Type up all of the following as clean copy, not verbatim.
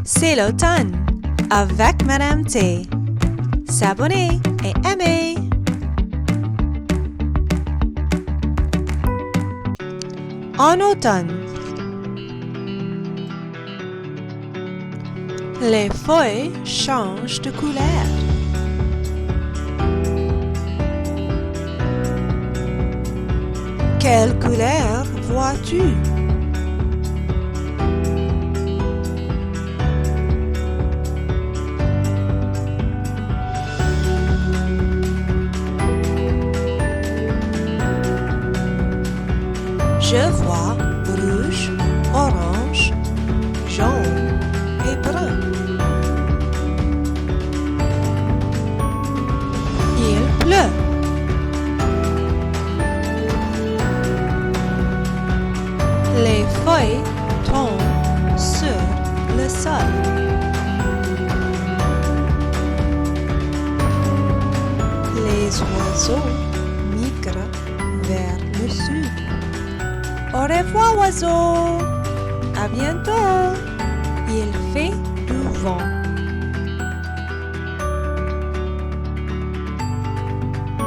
C'est l'automne avec Madame T. S'abonner et aimer. En automne, les feuilles changent de couleur. Quelle couleur vois-tu? Je vois rouge, orange, jaune et brun. Il pleut. Les feuilles tombent sur le sol. Les oiseaux migrent vers le sud. Au revoir, oiseaux! À bientôt! Il fait du vent.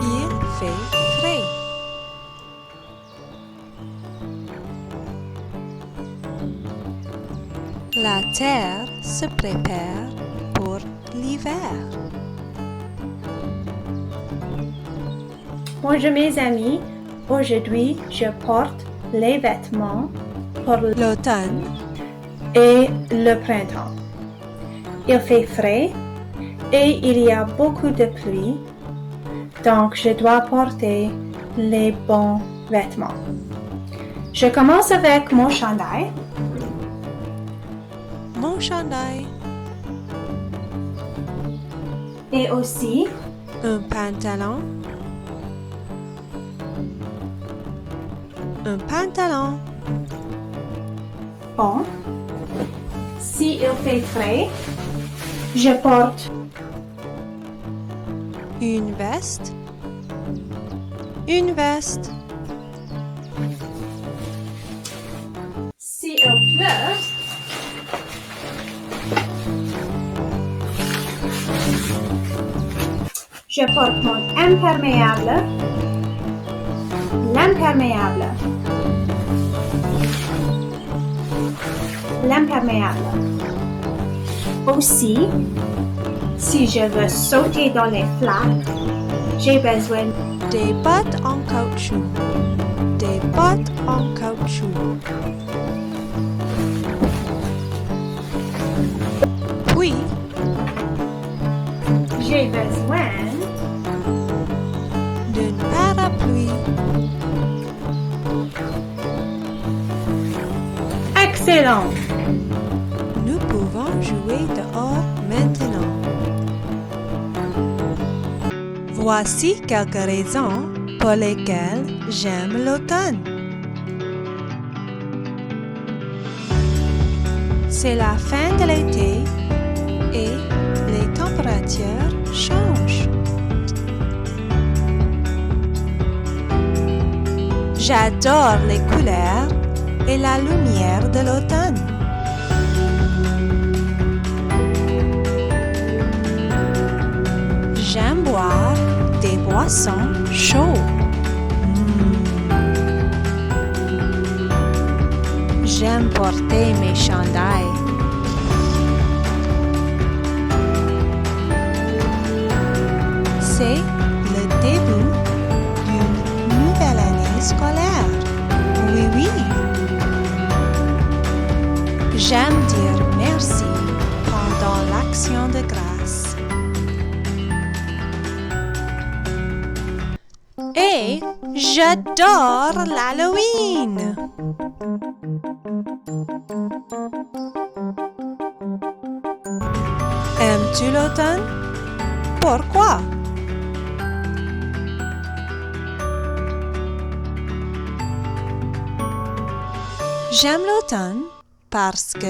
Il fait frais. La terre se prépare pour l'hiver. Bonjour mes amis, aujourd'hui je porte les vêtements pour L'automne et le printemps. Il fait frais et il y a beaucoup de pluie, donc je dois porter les bons vêtements. Je commence avec mon chandail. mon chandail, Et aussi un pantalon, bon. Si il fait frais, je porte une veste, si il pleut, je porte mon imperméable, l'imperméable. Aussi, si je veux sauter dans les flaques, j'ai besoin des bottes en caoutchouc, Puis, j'ai besoin d'un parapluie. excellent. Nous pouvons jouer dehors maintenant. Voici quelques raisons pour lesquelles j'aime l'automne. C'est la fin de l'été et les températures changent. J'adore les couleurs et la lumière de l'automne. J'aime boire des boissons chauds. J'aime porter mes chandails. C'est le début d'une nouvelle année scolaire. Oui. J'aime dire merci pendant l'action de grâce. Et j'adore l'Halloween! Aimes-tu l'automne? Pourquoi? J'aime l'automne parce que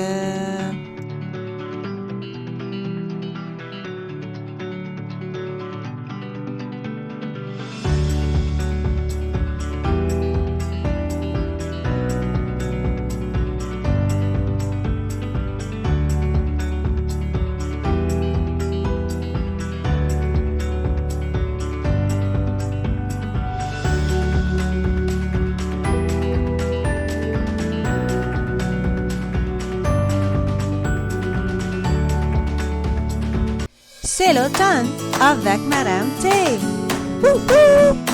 C'est l'automne avec Madame T. Wouhou!